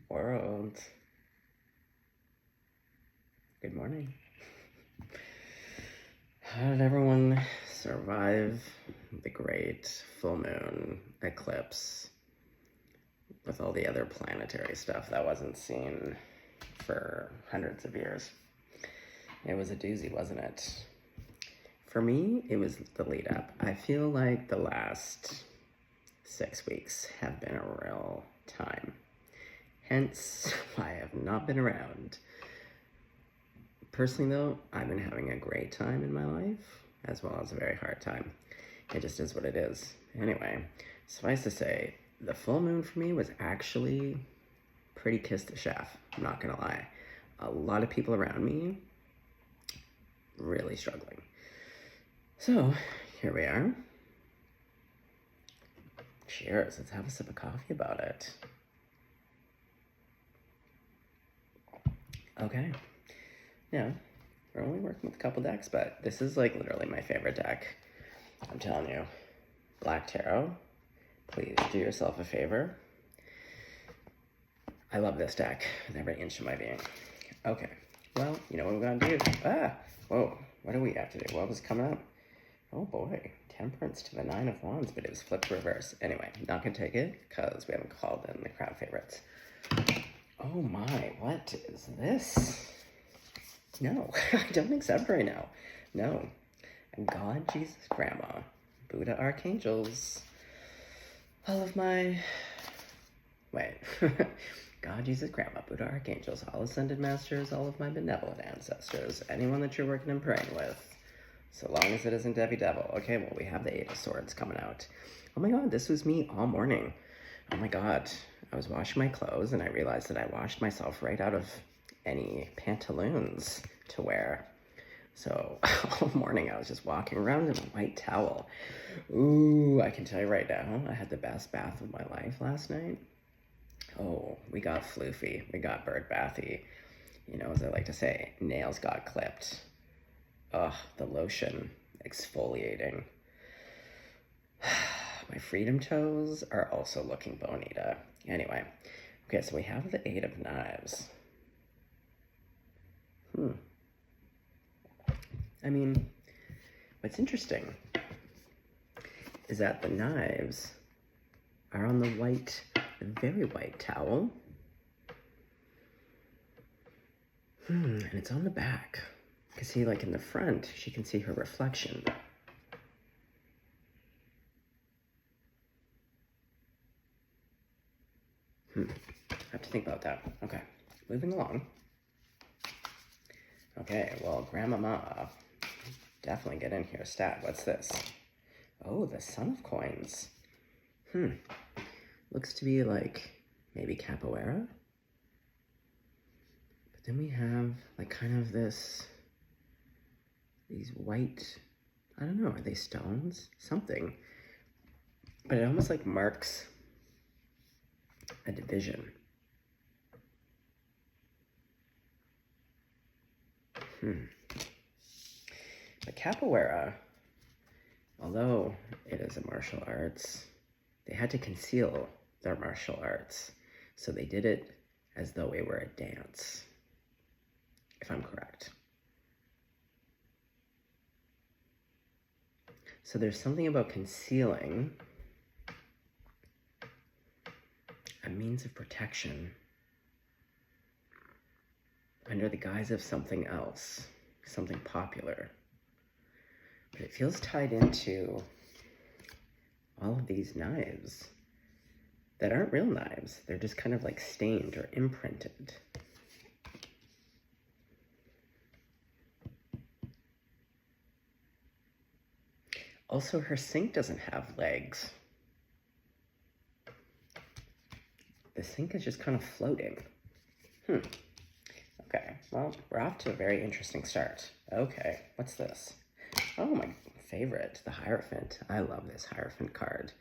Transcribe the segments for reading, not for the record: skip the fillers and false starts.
world. Good morning. How did everyone survive the great full moon eclipse with all the other planetary stuff that wasn't seen for hundreds of years? It was a doozy, wasn't it? For me, it was the lead up. I feel like the last 6 weeks have been a real time. Hence why I have not been around. Personally though, I've been having a great time in my life, as well as a very hard time. It just is what it is. Anyway, suffice to say, the full moon for me was actually pretty kiss the chef, I'm not gonna lie. A lot of people around me really struggling. So, here we are. Cheers, let's have a sip of coffee about it. Okay. Yeah, we're only working with a couple decks, but this is like literally my favorite deck. I'm telling you. Black Tarot, please do yourself a favor. I love this deck with every inch of my being. Okay, well, you know what we're gonna do? Whoa, what do we have to do? What was coming up? Oh boy, Temperance to the 9 of Wands, but it was flipped reverse. Anyway, not gonna take it because we haven't called in the crowd favorites. Oh my, what is this? No, I don't accept right now. No. God, Jesus, Grandma, Buddha, Archangels, all of my... Wait. God, Jesus, Grandma, Buddha, Archangels, all Ascended Masters, all of my benevolent ancestors, anyone that you're working and praying with, so long as it isn't Debbie Devil. Okay, well, we have the 8 of Swords coming out. Oh my God, this was me all morning. Oh my God. I was washing my clothes and I realized that I washed myself right out of any pantaloons to wear. So all morning I was just walking around in a white towel. Ooh, I can tell you right now, I had the best bath of my life last night. Oh, we got floofy, we got bird bathy. You know, as I like to say, nails got clipped. Ugh, the lotion exfoliating. My freedom toes are also looking bonita. Anyway, okay, so we have the 8 of Knives. I mean, what's interesting is that the knives are on the white, the very white towel. And it's on the back. You can see, like in the front, she can see her reflection. I have to think about that. Okay, moving along. Okay, well, Grandmama, definitely get in here. Stat, what's this? Oh, the Son of Coins. Looks to be like maybe capoeira. But then we have like kind of these white, I don't know, are they stones? Something. But it almost like marks a division. But capoeira, although it is a martial arts, they had to conceal their martial arts. So they did it as though it were a dance, if I'm correct. So there's something about concealing a means of protection under the guise of something else, something popular. But it feels tied into all of these knives that aren't real knives. They're just kind of like stained or imprinted. Also, her sink doesn't have legs. The sink is just kind of floating. Okay, well, we're off to a very interesting start. Okay, what's this? Oh, my favorite, the Hierophant. I love this Hierophant card.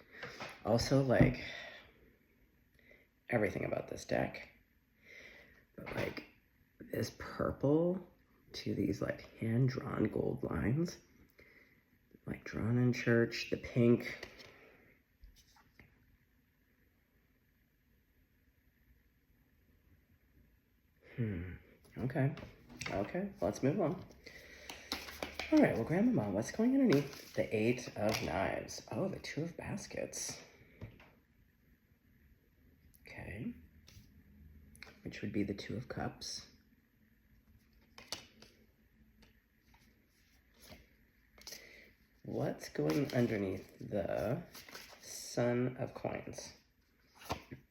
Also, like, everything about this deck. But, like, this purple to these, like, hand-drawn gold lines. Like, drawn in church, the pink. Okay. Okay, let's move on. All right, well, Grandmama, what's going underneath the 8 of knives? Oh, the 2 of baskets. Okay. Which would be the 2 of cups. What's going underneath the Son of coins?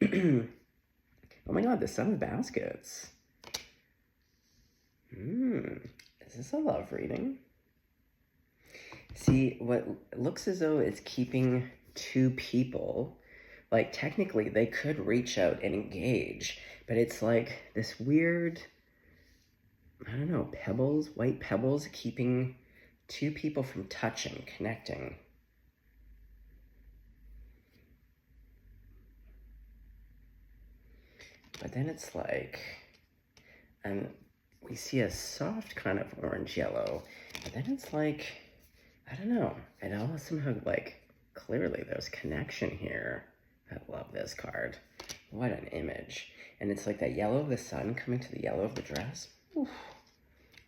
Oh my God, the Son of baskets. Is this a love reading? See, what looks as though it's keeping 2 people, like technically they could reach out and engage, but it's like this weird, I don't know, pebbles, white pebbles keeping 2 people from touching, connecting. But then it's like, and we see a soft kind of orange yellow, but then it's like, I don't know, it all somehow like, clearly there's connection here. I love this card. What an image. And it's like that yellow of the sun coming to the yellow of the dress. Oof.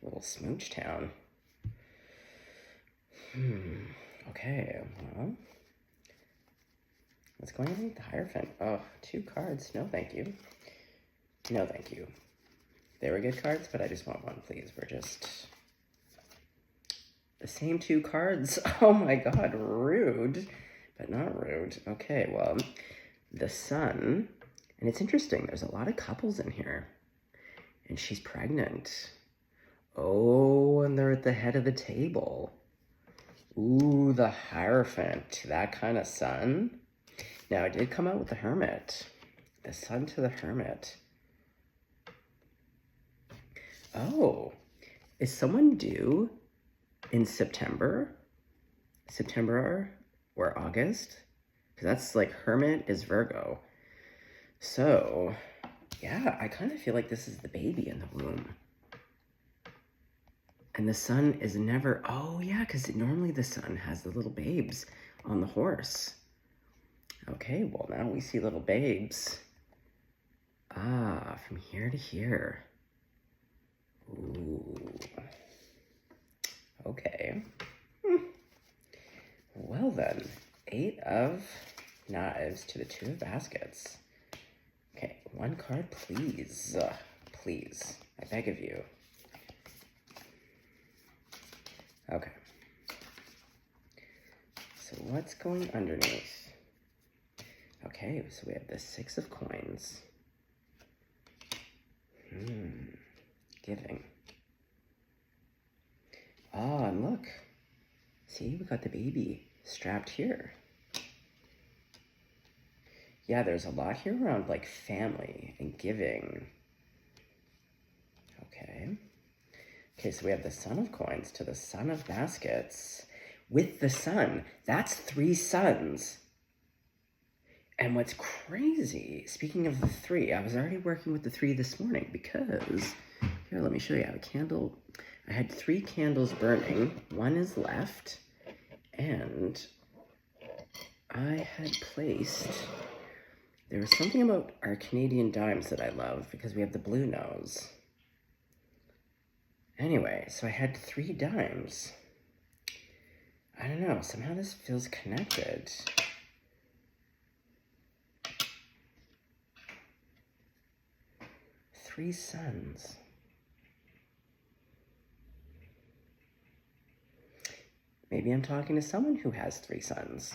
Little smooch town. Okay, well, what's going on with the Hierophant? Oh, 2 cards. No, thank you. No, thank you. They were good cards, but I just want 1, please. We're just the same 2 cards. Oh my God, rude, but not rude. Okay, well, the sun, and it's interesting. There's a lot of couples in here, and she's pregnant. Oh, and they're at the head of the table. Ooh, the Hierophant, that kind of sun. Now, I did come out with the Hermit. The Sun to the Hermit. Oh, is someone due in September? September or August? Because that's like Hermit is Virgo. So, yeah, I kind of feel like this is the baby in the womb. And the sun is never, oh yeah, because normally the sun has the little babes on the horse. Okay, well now we see little babes. Ah, from here to here. Ooh. Okay. Well then, 8 of knives to the 2 of baskets. Okay, 1 card, please. Please, I beg of you. Okay. So what's going underneath? Okay, so we have the 6 of coins. Giving. Oh, and look. See, we got the baby strapped here. Yeah, there's a lot here around like family and giving. Okay. Okay, so we have the Son of coins to the Son of baskets with the sun. That's 3 suns. And what's crazy, speaking of the 3, I was already working with the 3 this morning because, here, let me show you. I have a candle. I had 3 candles burning. 1 is left. And I had placed, there was something about our Canadian dimes that I love because we have the blue nose. Anyway, so I had 3 dimes. I don't know, somehow this feels connected. Three suns. Maybe I'm talking to someone who has 3 sons,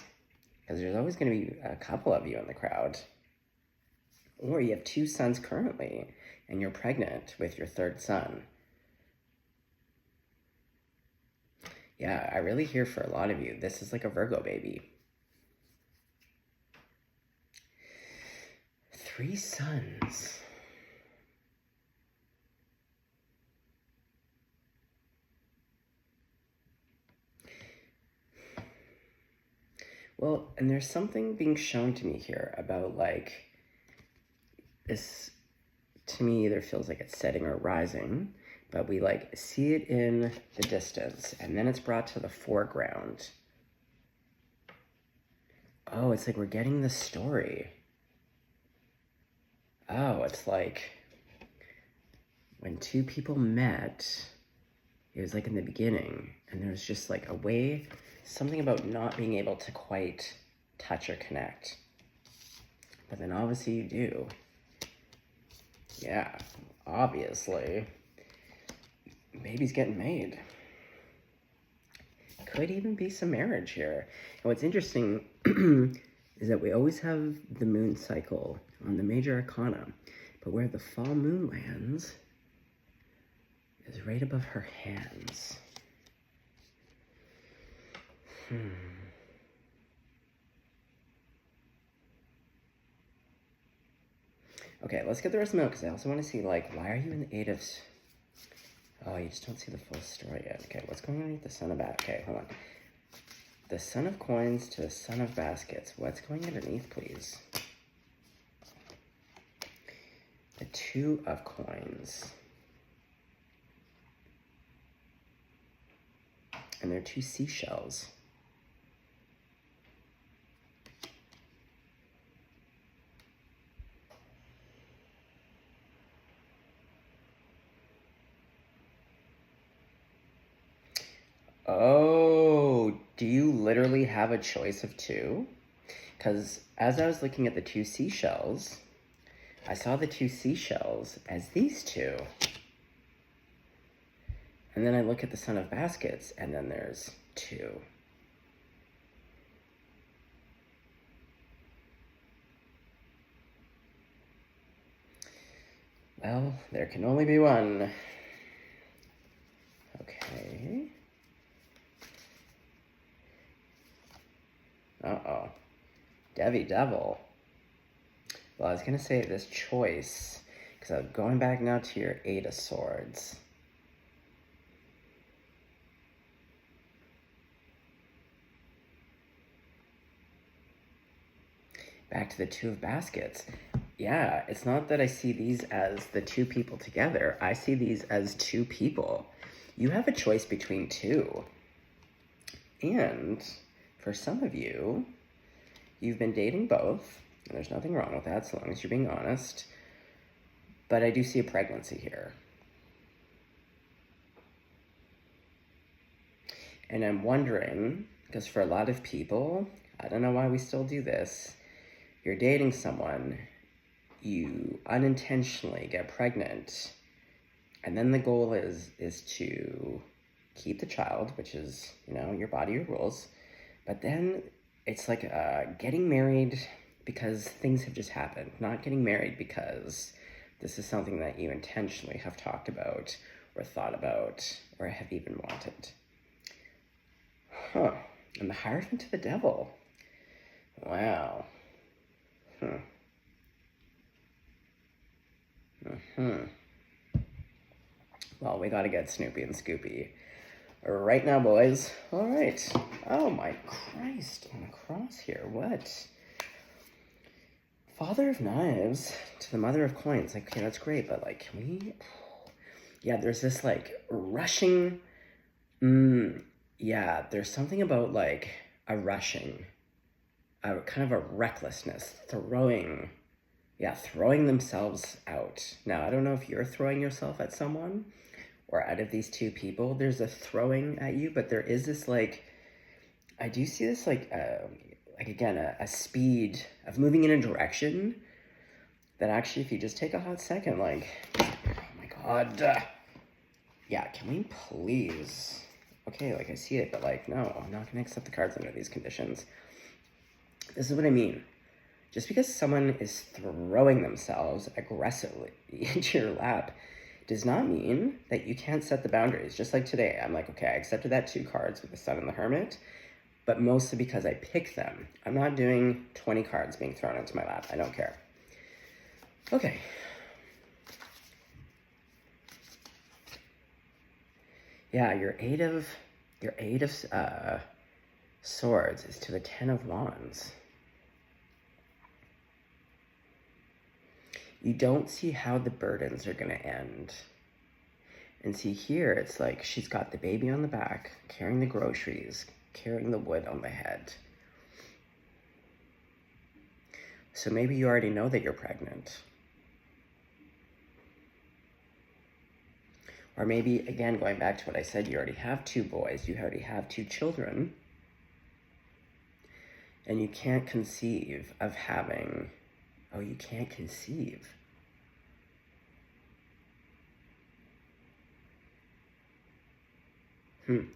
because there's always going to be a couple of you in the crowd. Or you have 2 sons currently, and you're pregnant with your 3rd son. Yeah, I really hear for a lot of you, this is like a Virgo baby. 3 sons. Well, and there's something being shown to me here about like, this to me either feels like it's setting or rising, but we like see it in the distance and then it's brought to the foreground. Oh, it's like we're getting the story. Oh, it's like, when two people met, it was like in the beginning, and there was just like a way, something about not being able to quite touch or connect. But then obviously you do. Yeah, obviously. Baby's getting made. Could even be some marriage here. And what's interesting is that we always have the moon cycle on the major arcana, but where the full moon lands is right above her hands. Okay, let's get the rest of the note, because I also want to see, like, why are you in the Eight of... Oh, you just don't see the full story yet. Okay, what's going on underneath the Son of Baskets? Okay, hold on. The Son of Coins to the Son of Baskets. What's going underneath, please? The Two of Coins. And they're two seashells. Oh, do you literally have a choice of two? Because as I was looking at the two seashells, I saw the two seashells as these two. And then I look at the Son of Baskets, and then there's two. Well, there can only be one. Okay. Uh-oh. Devi Devil. Well, I was going to say this choice, because I'm going back now to your Eight of Swords. Back to the Two of Baskets. Yeah, it's not that I see these as the two people together. I see these as two people. You have a choice between two. And for some of you, you've been dating both, and there's nothing wrong with that, so long as you're being honest. But I do see a pregnancy here. And I'm wondering, because for a lot of people, I don't know why we still do this, you're dating someone, you unintentionally get pregnant, and then the goal is to keep the child, which is, you know, your body, your rules. But then it's like getting married because things have just happened, not getting married because this is something that you intentionally have talked about or thought about or have even wanted. Huh. And the Hierophant to the Devil. Wow. Well, we gotta get Snoopy and Scoopy right now, boys. All right. Oh my Christ, on the cross here. What? Father of Knives to the Mother of Coins. Like, okay, that's great, but like, can we? Yeah, there's this like rushing. Yeah, there's something about like a rushing, a kind of a recklessness, throwing themselves out. Now, I don't know if you're throwing yourself at someone or out of these two people, there's a throwing at you, but there is this like, I do see this like again, a speed of moving in a direction that actually, if you just take a hot second, like, oh my God. Yeah, can we please? Okay, like I see it, but like, no, I'm not gonna accept the cards under these conditions. This is what I mean. Just because someone is throwing themselves aggressively into your lap does not mean that you can't set the boundaries. Just like today, I'm like, okay, I accepted that 2 cards with the Sun and the Hermit, but mostly because I picked them. I'm not doing 20 cards being thrown into my lap. I don't care. Okay. Yeah, your eight of Swords is to the 10 of Wands. You don't see how the burdens are going to end. And see here, it's like she's got the baby on the back, carrying the groceries, carrying the wood on the head. So maybe you already know that you're pregnant. Or maybe, again, going back to what I said, you already have 2 boys, you already have 2 children, and you can't conceive of having, oh, you can't conceive.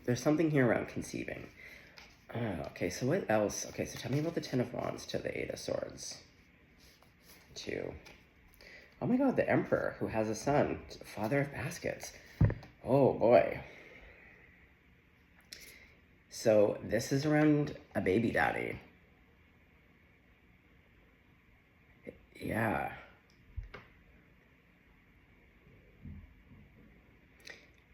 There's something here around conceiving. Okay, so what else? Okay, so tell me about the 10 of Wands to the 8 of Swords. 2. Oh my god, the Emperor, who has a son, Father of Baskets. Oh boy. So this is around a baby daddy. Yeah.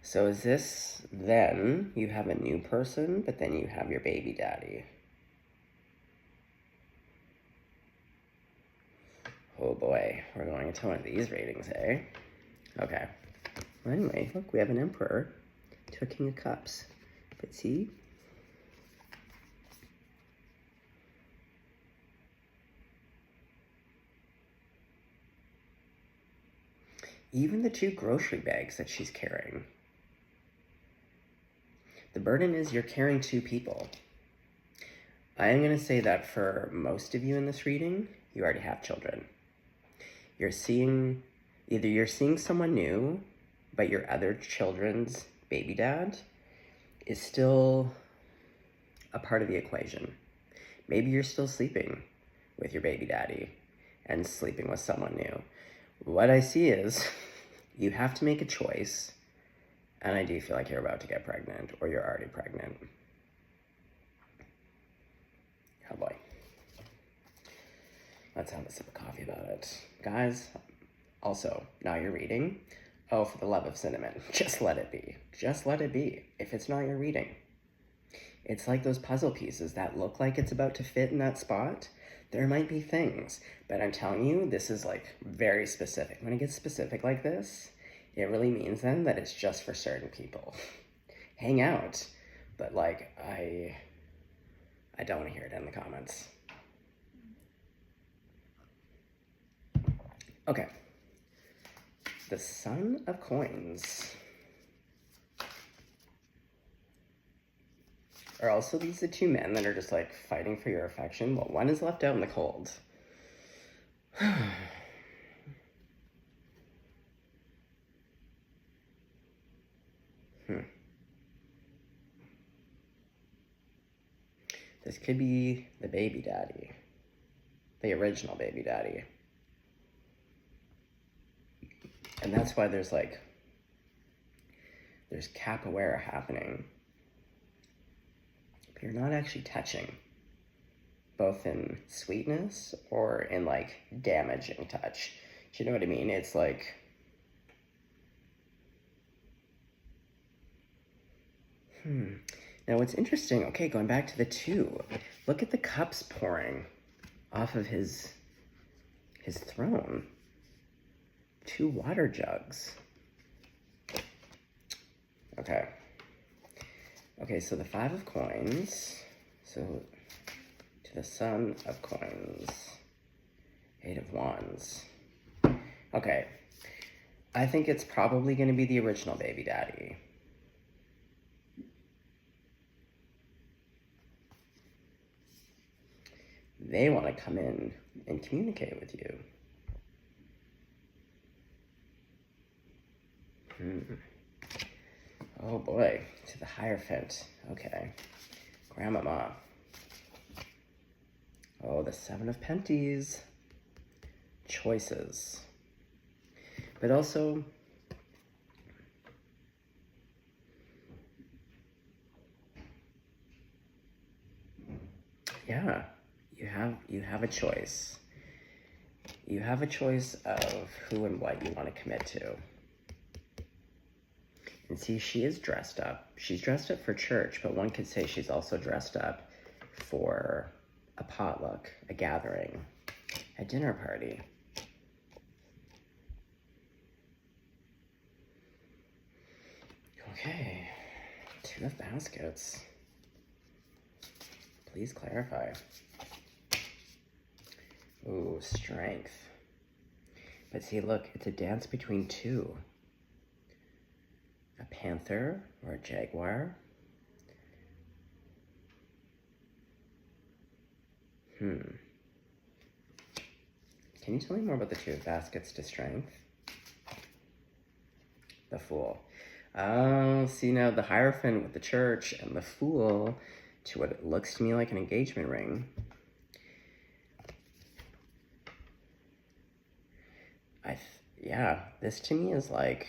So is this then you have a new person, but then you have your baby daddy? Oh boy, we're going into one of these readings, eh? Okay. Well, anyway, look, we have an Emperor to a King of Cups. But see? Even the 2 grocery bags that she's carrying. The burden is you're carrying 2 people. I am going to say that for most of you in this reading, you already have children. You're seeing, either you're seeing someone new, but your other children's baby dad is still a part of the equation. Maybe you're still sleeping with your baby daddy and sleeping with someone new. What I see is you have to make a choice, and I do feel like you're about to get pregnant, or you're already pregnant. Oh boy. Let's have a sip of coffee about it. Guys, also, now you're reading. Oh, for the love of cinnamon, just let it be. Just let it be, if it's not your reading. It's like those puzzle pieces that look like it's about to fit in that spot. There might be things, but I'm telling you, this is like very specific. When it gets specific like this, it really means then that it's just for certain people. Hang out, but like, I don't want to hear it in the comments. Okay. The Son of Coins. Are also these the 2 men that are just like fighting for your affection? Well, one is left out in the cold. This could be the baby daddy. The original baby daddy. And that's why there's capoeira happening. But you're not actually touching, both in sweetness or in like damaging touch. Do you know what I mean? It's like, Now what's interesting, okay, going back to the 2, look at the cups pouring off of his throne. 2 water jugs. Okay. Okay, so the 5 of Coins. So to the Son of Coins. 8 of Wands. Okay. I think it's probably going to be the original baby daddy. They want to come in and communicate with you. Oh boy, to the Hierophant. Okay. Grandmama. Oh, the 7 of Penties. Choices. But also, yeah, you have a choice. You have a choice of who and what you want to commit to. And see, she is dressed up. She's dressed up for church, but one could say she's also dressed up for a potluck, a gathering, a dinner party. Okay, 2 of Baskets. Please clarify. Ooh, Strength. But see, look, it's a dance between 2. A panther or a jaguar? Can you tell me more about the Two of Baskets to Strength? The Fool. Oh, see now the Hierophant with the church and the Fool to what it looks to me like an engagement ring. Yeah, this to me is like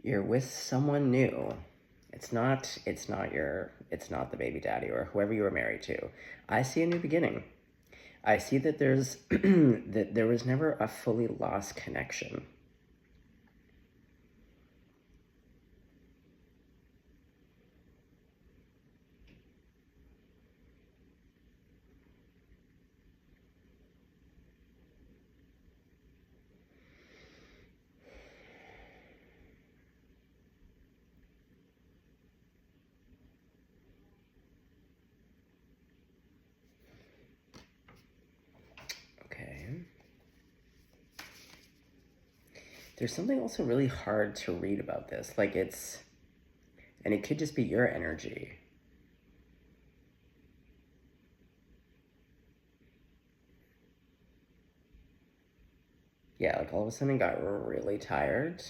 you're with someone new. It's not the baby daddy or whoever you were married to. I see a new beginning. I see that that there was never a fully lost connection. There's something also really hard to read about this. Like and it could just be your energy. Yeah, like all of a sudden got really tired.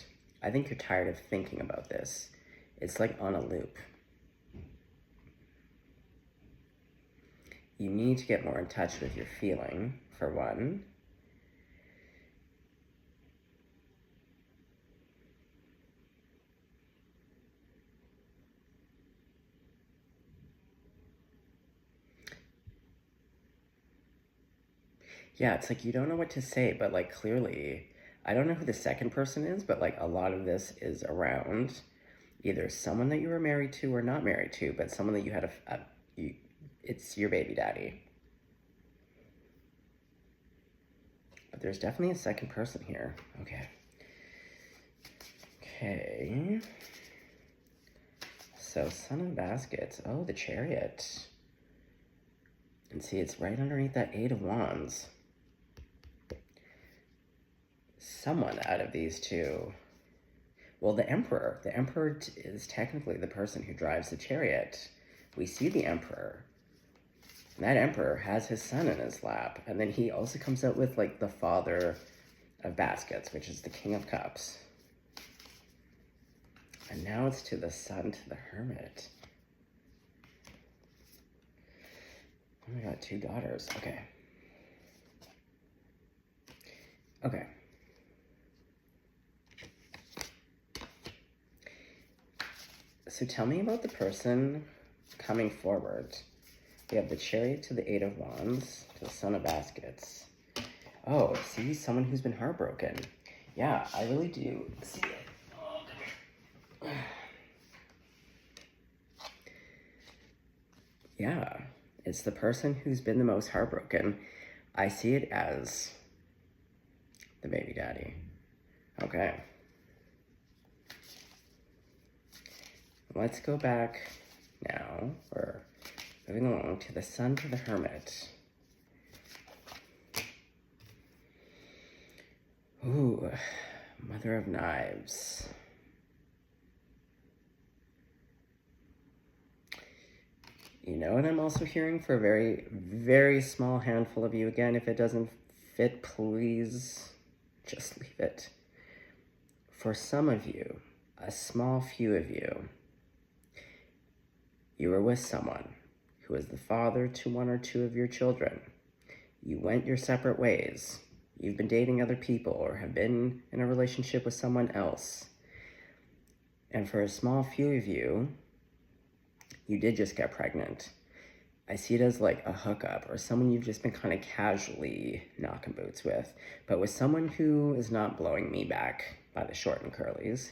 I think you're tired of thinking about this. It's like on a loop. You need to get more in touch with your feeling, for one. Yeah, it's like you don't know what to say, but like clearly, I don't know who the second person is, but like a lot of this is around either someone that you were married to or not married to, but someone that you had it's your baby daddy. But there's definitely a second person here. Okay. Okay. So, Son of Baskets. Oh, the Chariot. And see, it's right underneath that Eight of Wands. Someone out of these two. Well, the Emperor. The Emperor is technically the person who drives the chariot. We see the Emperor. And that Emperor has his son in his lap. And then he also comes out with, like, the Father of Baskets, which is the King of Cups. And now it's to the Sun, to the Hermit. Oh my god, 2 daughters. Okay. Okay. So tell me about the person coming forward. We have the Chariot to the Eight of Wands, to the Son of Baskets. Oh, see, someone who's been heartbroken. Yeah, I really do see it. Oh, yeah, it's the person who's been the most heartbroken. I see it as the baby daddy. Okay. Let's go back now. We're moving along to the Sun, to the Hermit. Ooh, Mother of Knives. You know what I'm also hearing for a very, very small handful of you? Again, if it doesn't fit, please just leave it. For some of you, a small few of you, you were with someone who is the father to 1 or 2 of your children. You went your separate ways. You've been dating other people or have been in a relationship with someone else. And for a small few of you, you did just get pregnant. I see it as like a hookup or someone you've just been kind of casually knocking boots with, but with someone who is not blowing me back by the short and curlies.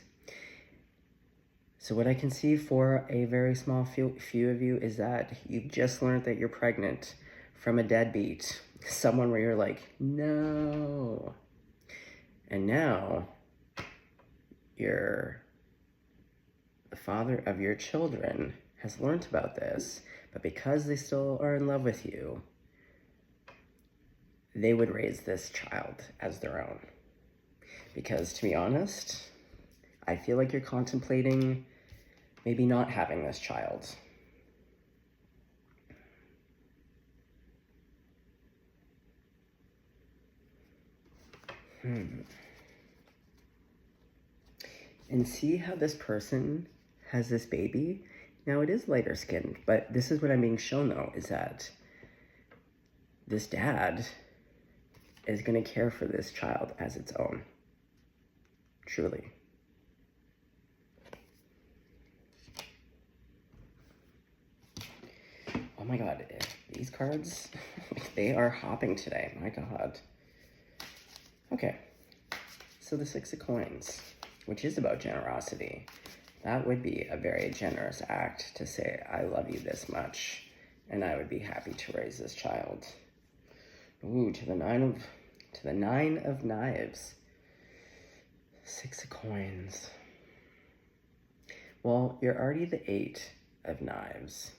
So what I can see for a very small few of you is that you've just learned that you're pregnant from a deadbeat, someone where you're like, no. And now the father of your children has learned about this, but because they still are in love with you, they would raise this child as their own. Because to be honest, I feel like you're contemplating maybe not having this child. And see how this person has this baby? Now, it is lighter skinned, but this is what I'm being shown, though, is that this dad is going to care for this child as its own. Truly. Oh my god, these cards, they are hopping today. My god. Okay, so the Six of Coins, which is about generosity. That would be a very generous act to say, I love you this much, and I would be happy to raise this child. Ooh, to the Nine of Knives. Six of Coins. Well, you're already the Eight of Knives.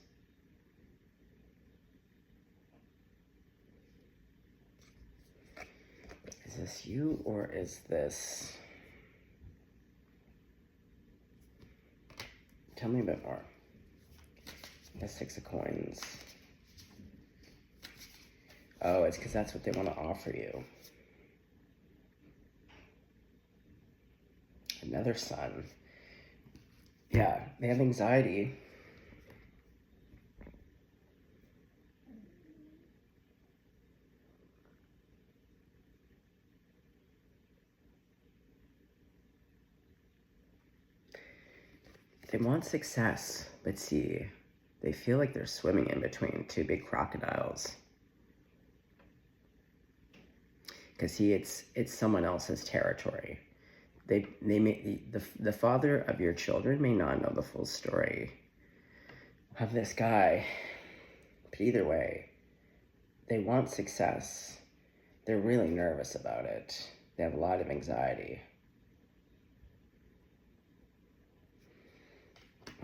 Is this you, or is this... Tell me a bit more. The Six of Coins. Oh, it's because that's what they want to offer you. Another son. Yeah, they have anxiety. They want success, but see, they feel like they're swimming in between two big crocodiles. Because see, it's someone else's territory. They may, the father of your children may not know the full story of this guy, but either way, they want success. They're really nervous about it. They have a lot of anxiety.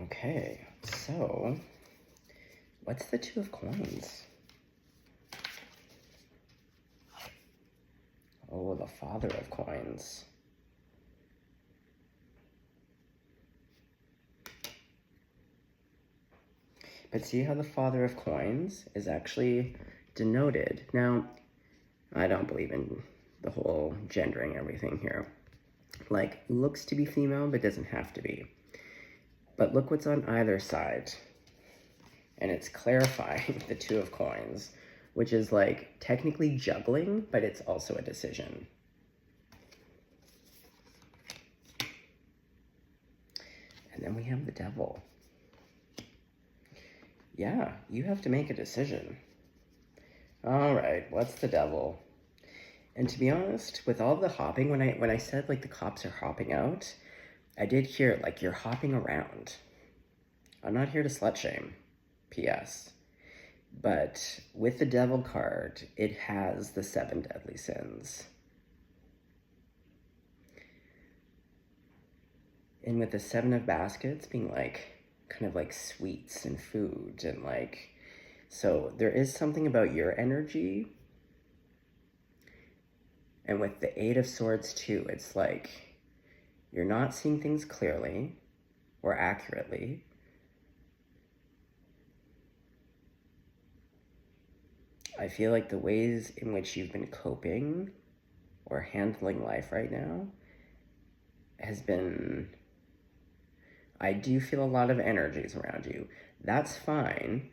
Okay, so what's the Two of Coins? Oh, the Father of Coins. But see how the Father of Coins is actually denoted. Now, I don't believe in the whole gendering everything here. Like, looks to be female, but doesn't have to be. But look what's on either side. And it's clarifying the Two of Coins, which is like technically juggling, but it's also a decision. And then we have the Devil. Yeah, you have to make a decision. All right, what's the Devil? And to be honest, with all the hopping, when I said like the cops are hopping out, I did hear like you're hopping around. I'm not here to slut shame, P.S. But with the Devil card, it has the 7 deadly sins. And with the 7 of baskets being like, kind of like sweets and food and like, so there is something about your energy. And with the 8 of swords too, it's like, you're not seeing things clearly or accurately. I feel like the ways in which you've been coping or handling life right now has been, I do feel a lot of energies around you. That's fine,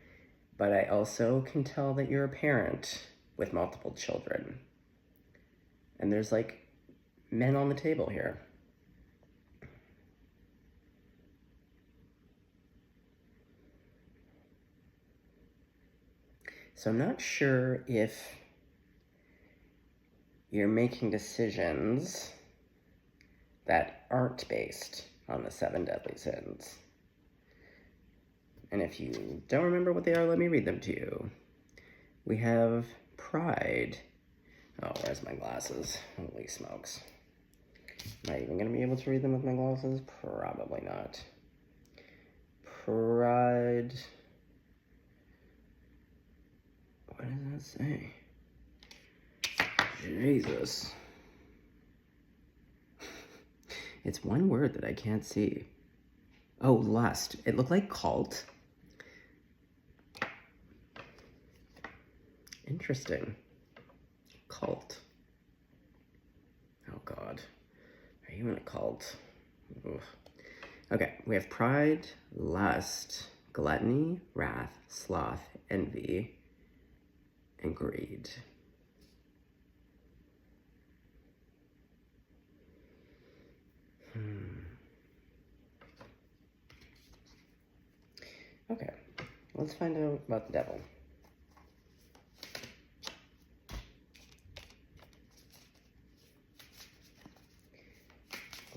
but I also can tell that you're a parent with multiple children. And there's like men on the table here. So I'm not sure if you're making decisions that aren't based on the 7 deadly sins. And if you don't remember what they are, let me read them to you. We have pride. Oh, where's my glasses? Holy smokes. Am I even going to be able to read them with my glasses? Probably not. Pride. What does that say? Jesus. It's one word that I can't see. Oh, lust. It looked like cult. Interesting. Cult. Oh, God. Are you in a cult? Oof. Okay, we have pride, lust, gluttony, wrath, sloth, envy, and greed. Okay, let's find out about the devil.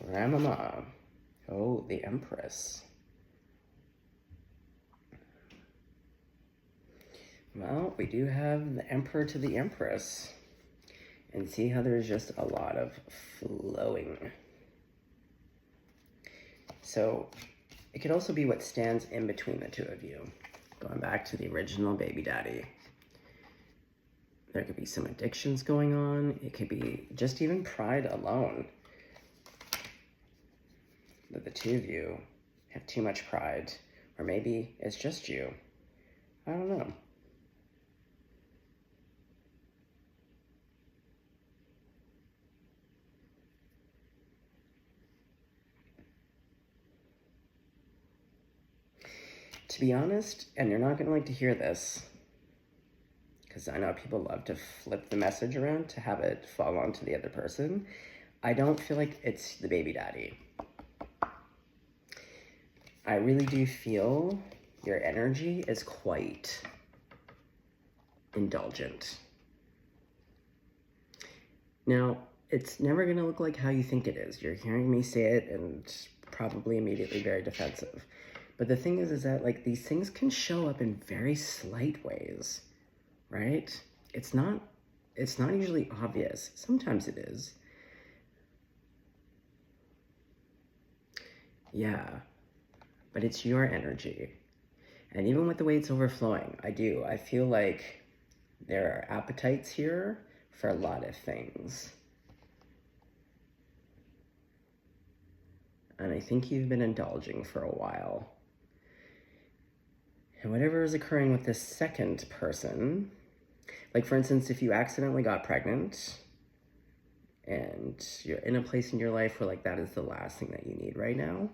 Grandmama. Oh, the Empress. Well, we do have the Emperor to the Empress. And see how there's just a lot of flowing. So it could also be what stands in between the two of you. Going back to the original baby daddy. There could be some addictions going on. It could be just even pride alone. That the two of you have too much pride. Or maybe it's just you. I don't know. To be honest, and you're not going to like to hear this, because I know people love to flip the message around to have it fall onto the other person. I don't feel like it's the baby daddy. I really do feel your energy is quite indulgent. Now, it's never going to look like how you think it is. You're hearing me say it and probably immediately very defensive. But the thing is that like these things can show up in very slight ways, right? It's not usually obvious. Sometimes it is. Yeah, but it's your energy. And even with the way it's overflowing, I feel like there are appetites here for a lot of things. And I think you've been indulging for a while. And whatever is occurring with this second person, like for instance, if you accidentally got pregnant and you're in a place in your life where like that is the last thing that you need right now,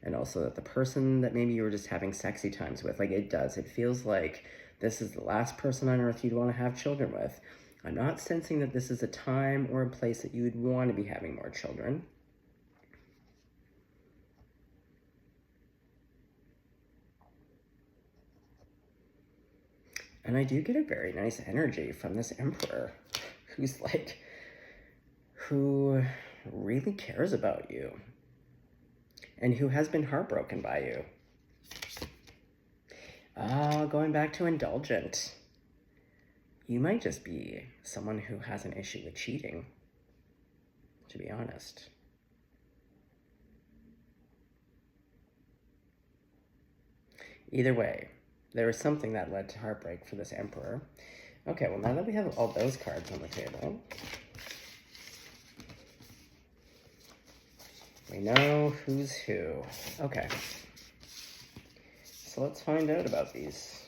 and also that the person that maybe you were just having sexy times with, like it feels like this is the last person on earth you'd want to have children with. I'm not sensing that this is a time or a place that you would want to be having more children. And I do get a very nice energy from this Emperor who really cares about you and who has been heartbroken by you. Going back to indulgent. You might just be someone who has an issue with cheating, to be honest. Either way, there was something that led to heartbreak for this Emperor. Okay, well now that we have all those cards on the table, we know who's who. Okay, so let's find out about these.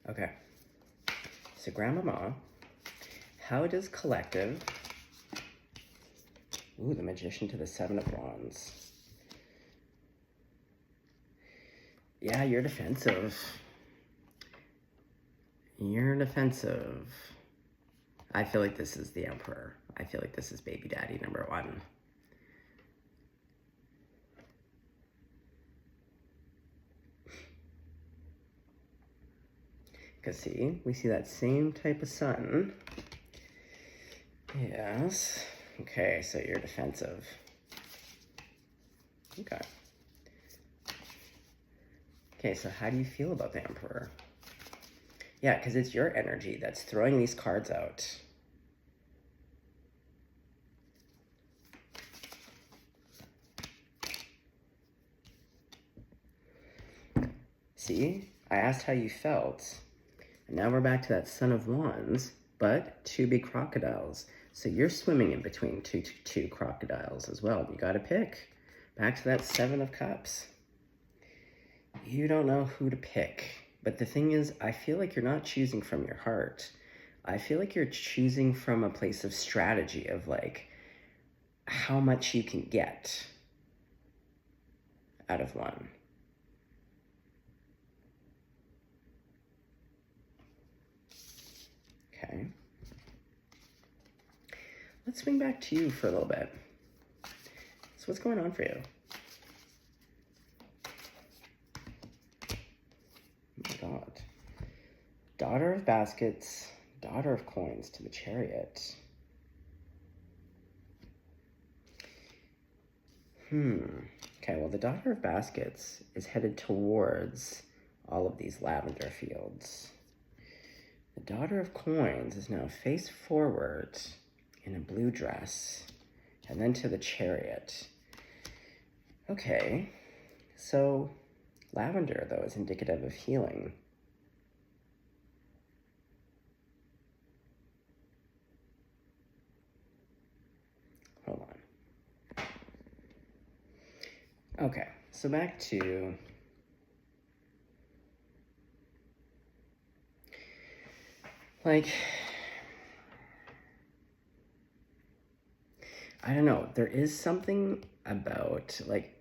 Okay, so Grandmama, how does collective, the Magician to the Seven of Wands. Yeah, you're defensive. You're defensive. I feel like this is the Emperor. I feel like this is baby daddy number one. Because see, we see that same type of sun. Yes. Okay, so you're defensive. Okay. Okay, so how do you feel about the Emperor? Yeah, because it's your energy that's throwing these cards out. See, I asked how you felt, and now we're back to that Son of Wands. but two big crocodiles. So you're swimming in between two crocodiles as well. You got to pick. Back to that Seven of Cups. You don't know who to pick. But the thing is, I feel like you're not choosing from your heart. I feel like you're choosing from a place of strategy of like how much you can get out of one. Okay. Let's swing back to you for a little bit. So what's going on for you? Oh my God. Daughter of Baskets, Daughter of Coins to the Chariot. Okay, well, the Daughter of Baskets is headed towards all of these lavender fields. The Daughter of Coins is now face forward in a blue dress, and then to the Chariot. Okay, so lavender, though, is indicative of healing. Hold on. Okay, so back to like, I don't know, there is something about, like,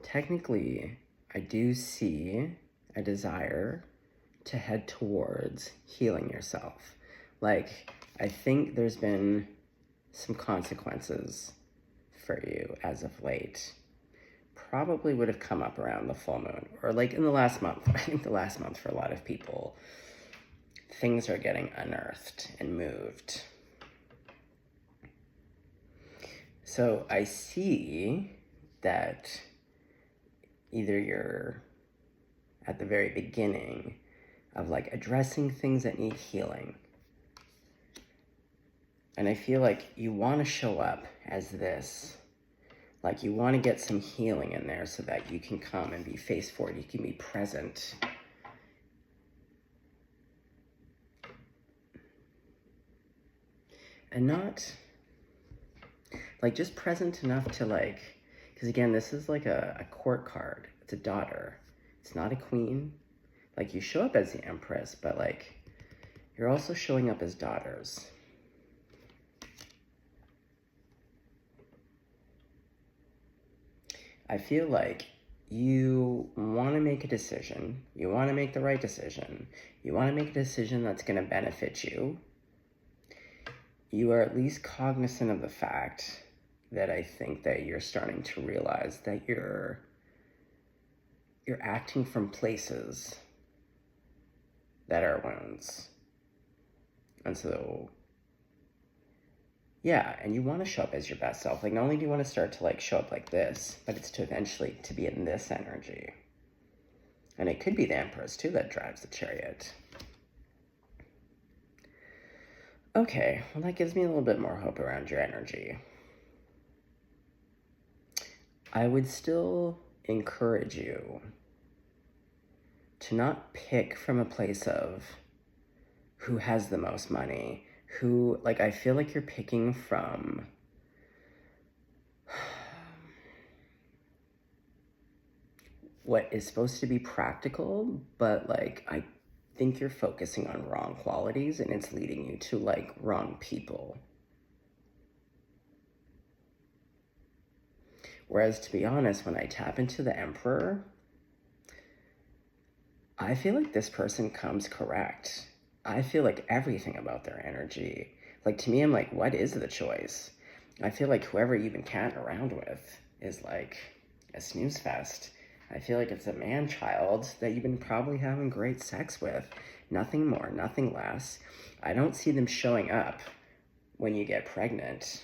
technically, I do see a desire to head towards healing yourself. Like, I think there's been some consequences for you as of late. Probably would have come up around the full moon, or like in the last month. I think the last month for a lot of people, things are getting unearthed and moved. So I see that either you're at the very beginning of like addressing things that need healing. And I feel like you want to show up as this. Like you want to get some healing in there so that you can come and be face forward. You can be present. And not like just present enough to like, because again, this is like a court card. It's a daughter. It's not a queen. Like you show up as the Empress, but like you're also showing up as daughters. I feel like you want to make a decision. You want to make the right decision. You want to make a decision that's going to benefit you. You are at least cognizant of the fact that I think that you're starting to realize that you're acting from places that are wounds. And so, yeah, and you want to show up as your best self. Like, not only do you want to start to, like, show up like this, but it's to eventually to be in this energy. And it could be the Empress, too, that drives the Chariot. Okay, well, that gives me a little bit more hope around your energy. I would still encourage you to not pick from a place of who has the most money, who, like, I feel like you're picking from what is supposed to be practical, but, like, I think you're focusing on wrong qualities and it's leading you to, like, wrong people. Whereas, to be honest, when I tap into the Emperor, I feel like this person comes correct. I feel like everything about their energy. Like, to me, I'm like, what is the choice? I feel like whoever you've been catting around with is like a snooze fest. I feel like it's a man-child that you've been probably having great sex with. Nothing more, nothing less. I don't see them showing up when you get pregnant.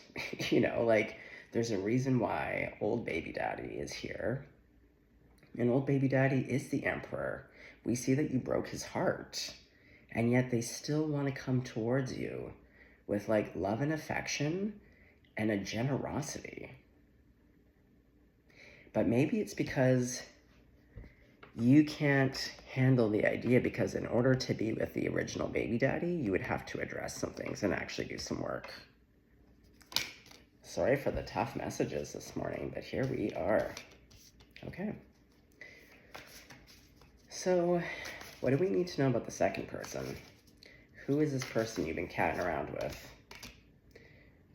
You know, like, there's a reason why old baby daddy is here. And old baby daddy is the Emperor. We see that you broke his heart. And yet they still want to come towards you with, like, love and affection and a generosity. But maybe it's because you can't handle the idea, because in order to be with the original baby daddy, you would have to address some things and actually do some work. Sorry for the tough messages this morning, but here we are. Okay. So, what do we need to know about the second person? Who is this person you've been catting around with?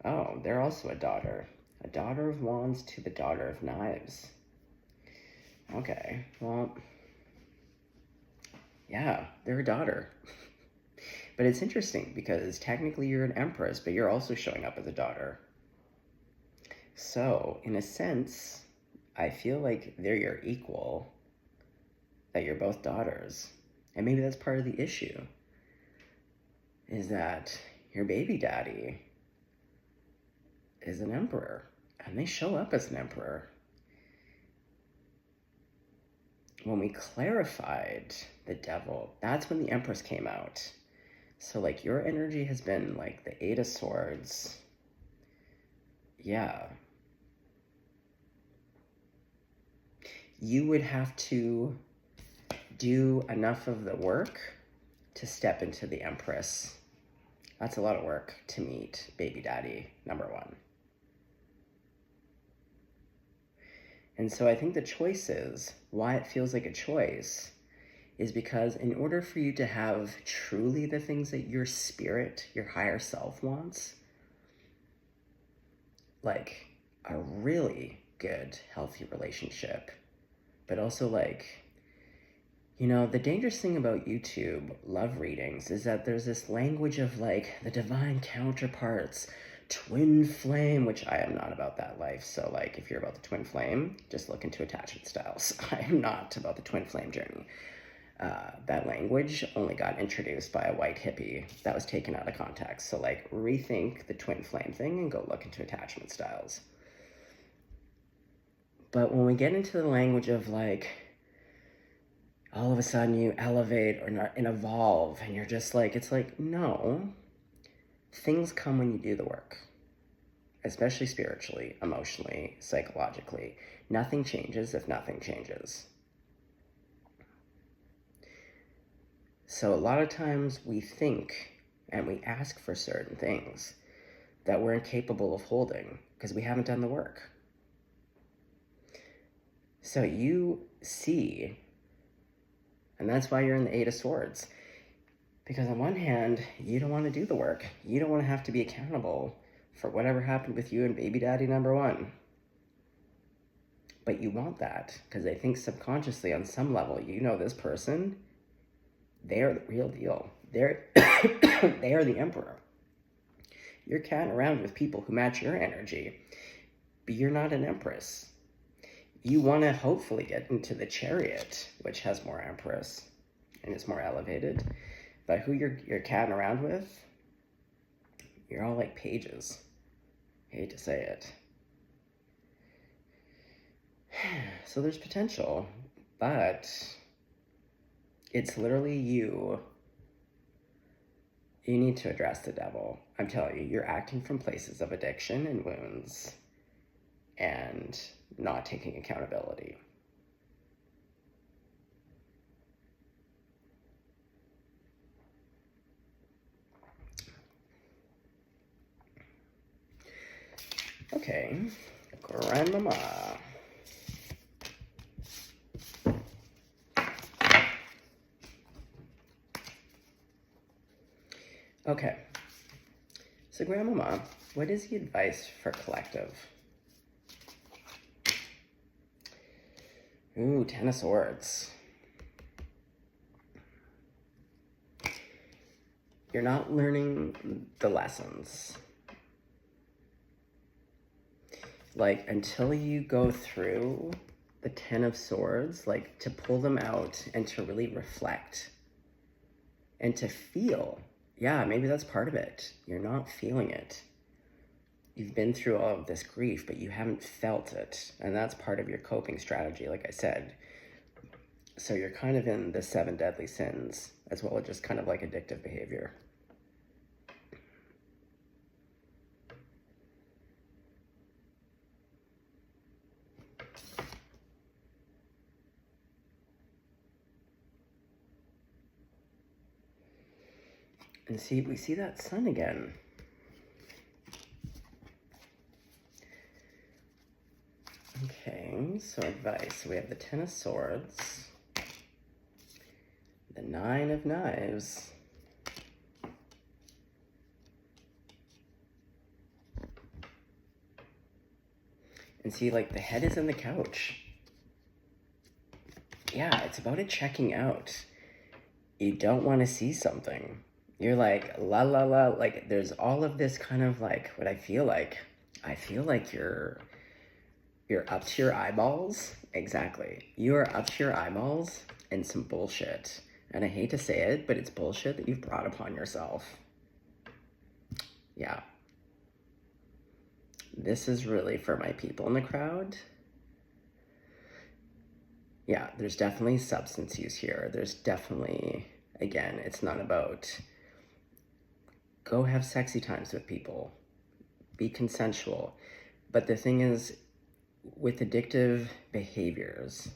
Oh, they're also a daughter. A daughter of wands to the daughter of knives. Okay, well, yeah, they're a daughter. But it's interesting because technically you're an empress, but you're also showing up as a daughter. So, in a sense, I feel like they're your equal, that you're both daughters. And maybe that's part of the issue, is that your baby daddy is an emperor, and they show up as an emperor. When we clarified the devil, that's when the Empress came out. So, like, your energy has been, like, the Eight of Swords. Yeah. You would have to do enough of the work to step into the Empress. That's a lot of work to meet baby daddy, number one. And so I think the choice is, why it feels like a choice, is because in order for you to have truly the things that your spirit, your higher self wants, like a really good, healthy relationship, but also like, you know, the dangerous thing about YouTube love readings is that there's this language of like the divine counterparts, twin flame, which I am not about that life. So like, if you're about the twin flame, just look into attachment styles. I am not about the twin flame journey. That language only got introduced by a white hippie that was taken out of context. So like, rethink the twin flame thing and go look into attachment styles. But when we get into the language of like, all of a sudden you elevate or and evolve, and you're just like, it's like, no, things come when you do the work, especially spiritually, emotionally, psychologically. Nothing changes if nothing changes. So a lot of times we think and we ask for certain things that we're incapable of holding because we haven't done the work. So you see, and that's why you're in the Eight of Swords. Because on one hand, you don't want to do the work. You don't want to have to be accountable for whatever happened with you and baby daddy number one. But you want that because I think subconsciously on some level, you know this person, they are the real deal. They are the emperor. You're catting around with people who match your energy, but you're not an empress. You want to hopefully get into the chariot, which has more empress and is more elevated. But who you're catting around with, you're all like pages. I hate to say it. So there's potential, but it's literally you. You need to address the devil. I'm telling you, you're acting from places of addiction and wounds and not taking accountability. Okay, grandmama. Okay, so grandmama, what is the advice for collective? Ooh, Ten of Swords. You're not learning the lessons. Like, until you go through the Ten of Swords, like, to pull them out and to really reflect and to feel. Yeah, maybe that's part of it. You're not feeling it. You've been through all of this grief, but you haven't felt it. And that's part of your coping strategy, like I said. So you're kind of in the 7 deadly sins, as well as just kind of like addictive behavior. And see, we see that sun again. Okay, so advice. So we have the Ten of Swords, the Nine of Knives, and see, like, the head is in the couch. Yeah, it's about it checking out. You don't want to see something. You're like, la la la, like, there's all of this kind of, like, what I feel like you're up to your eyeballs. Exactly. You are up to your eyeballs in some bullshit. And I hate to say it, but it's bullshit that you've brought upon yourself. Yeah. This is really for my people in the crowd. Yeah, there's definitely substance use here. There's definitely, again, it's not about go have sexy times with people. Be consensual. But the thing is, with addictive behaviors,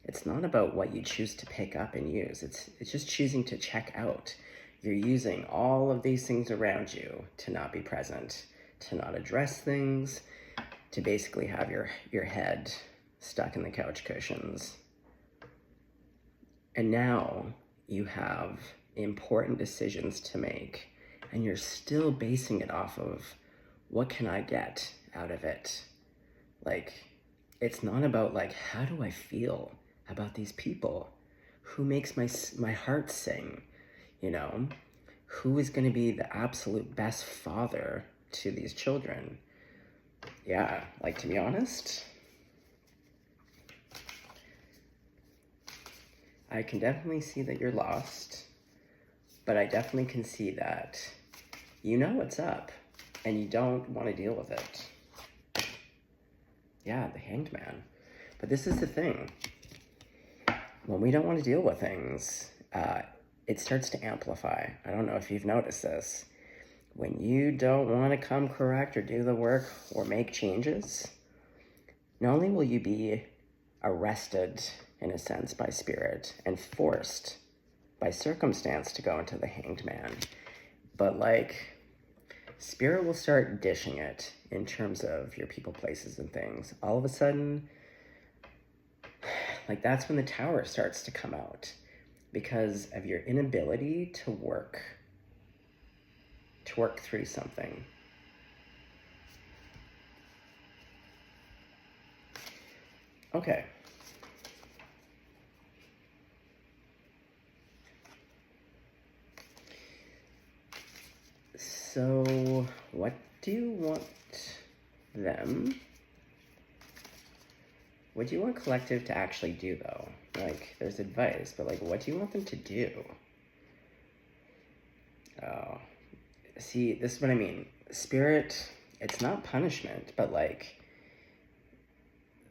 it's not about what you choose to pick up and use. It's just choosing to check out. You're using all of these things around you to not be present, to not address things, to basically have your head stuck in the couch cushions. And now you have important decisions to make, and you're still basing it off of what can I get out of it? Like, it's not about, like, how do I feel about these people? Who makes my heart sing? You know, who is going to be the absolute best father to these children? Yeah, like, to be honest, I can definitely see that you're lost, but I definitely can see that you know what's up and you don't want to deal with it. Yeah, the Hanged Man. But this is the thing. When we don't want to deal with things, it starts to amplify. I don't know if you've noticed this. When you don't want to come correct or do the work or make changes, not only will you be arrested, in a sense, by spirit and forced by circumstance to go into the Hanged Man, but, like, spirit will start dishing it in terms of your people, places, and things. All of a sudden, like, that's when the Tower starts to come out because of your inability to work through something. Okay. So, what do you want them? What do you want collective to actually do, though? Like, there's advice, but, like, what do you want them to do? Oh, see, this is what I mean. Spirit, it's not punishment, but, like,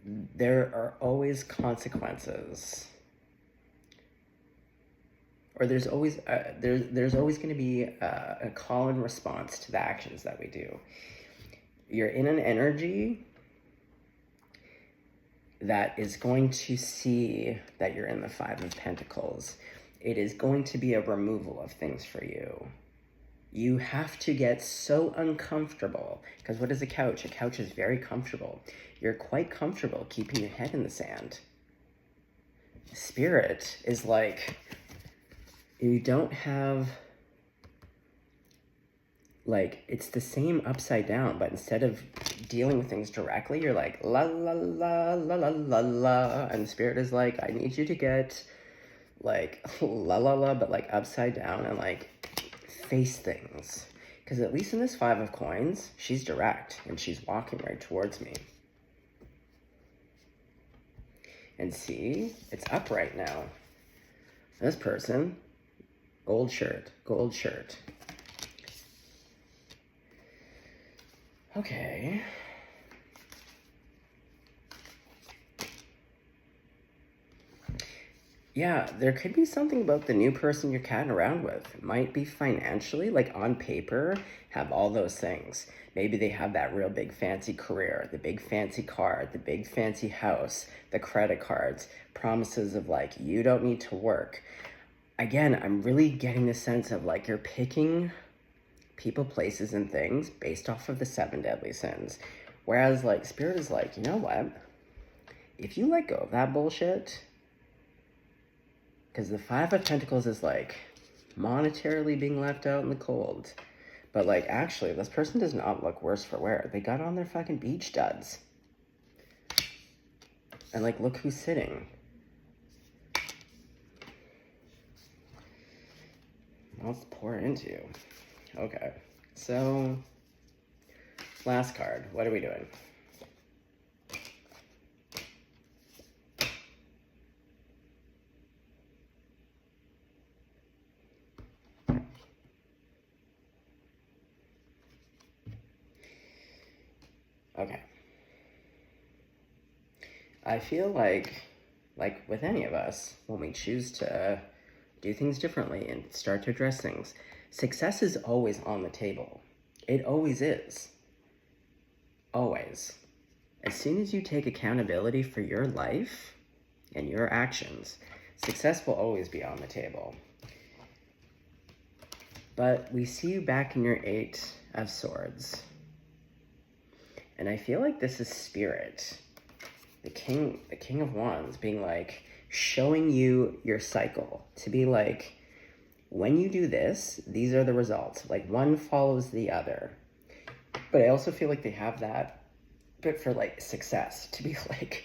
there are always consequences. Or there's always going to be a call and response to the actions that we do. You're in an energy that is going to see that you're in the Five of Pentacles. It is going to be a removal of things for you. You have to get so uncomfortable, because what is a couch? A couch is very comfortable. You're quite comfortable keeping your head in the sand. Spirit is like, you don't have, like, it's the same upside down, but instead of dealing with things directly, you're like, la la la la la la la, and the spirit is like, I need you to get, like, la la la, but, like, upside down and, like, face things. Because at least in this Five of Coins, she's direct, and she's walking right towards me. And see, it's upright now. This person, gold shirt. Okay. Yeah, there could be something about the new person you're catting around with. It might be financially, like, on paper, have all those things. Maybe they have that real big fancy career, the big fancy car, the big fancy house, the credit cards, promises of, like, you don't need to work. again, I'm really getting the sense of like you're picking people, places, and things based off of the 7 deadly sins. Whereas like Spirit is like, you know what? If you let go of that bullshit, because the 5 of Pentacles is like monetarily being left out in the cold. But like actually, this person does not look worse for wear. They got on their fucking beach duds. And like, look who's sitting. Let's pour into. Okay, so last card. What are we doing? Okay. I feel like with any of us, when we choose to do things differently and start to address things, success is always on the table. It always is. Always. As soon as you take accountability for your life and your actions, success will always be on the table. But we see you back in your 8 of Swords. And I feel like this is Spirit. The King of Wands being like, showing you your cycle. To be like, when you do this, these are the results. Like, one follows the other. But I also feel like they have that bit for like success. To be like,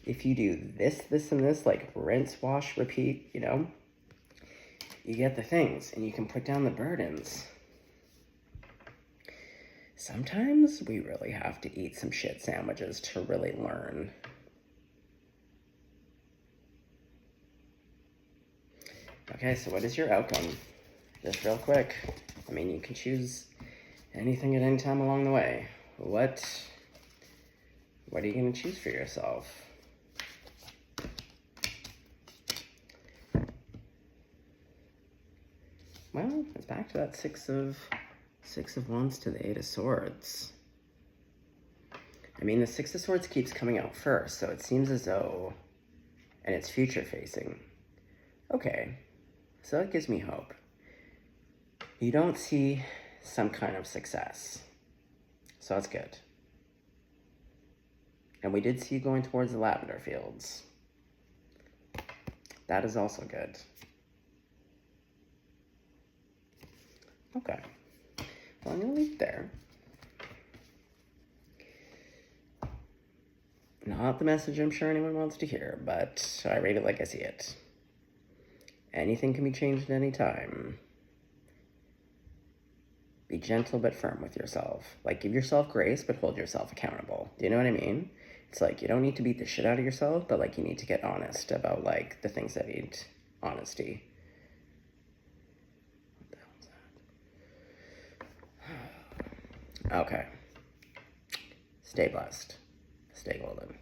if you do this, this, and this, like rinse, wash, repeat, you know, you get the things and you can put down the burdens. Sometimes we really have to eat some shit sandwiches to really learn. Okay, so what is your outcome? Just real quick. I mean, you can choose anything at any time along the way. What are you going to choose for yourself? Well, it's back to that six of Wands to the 8 of Swords. I mean, the 6 of Swords keeps coming out first, so it seems as though, and it's future facing. Okay, so that gives me hope. You don't see some kind of success, so that's good. And we did see you going towards the lavender fields. That is also good. Okay, well, I'm going to leave it there. Not the message I'm sure anyone wants to hear, but I rate it like I see it. Anything can be changed at any time. Be gentle but firm with yourself. Like, give yourself grace, but hold yourself accountable. Do you know what I mean? It's like, you don't need to beat the shit out of yourself, but like, you need to get honest about like the things that need honesty. What the hell is that? Okay. Stay blessed. Stay golden.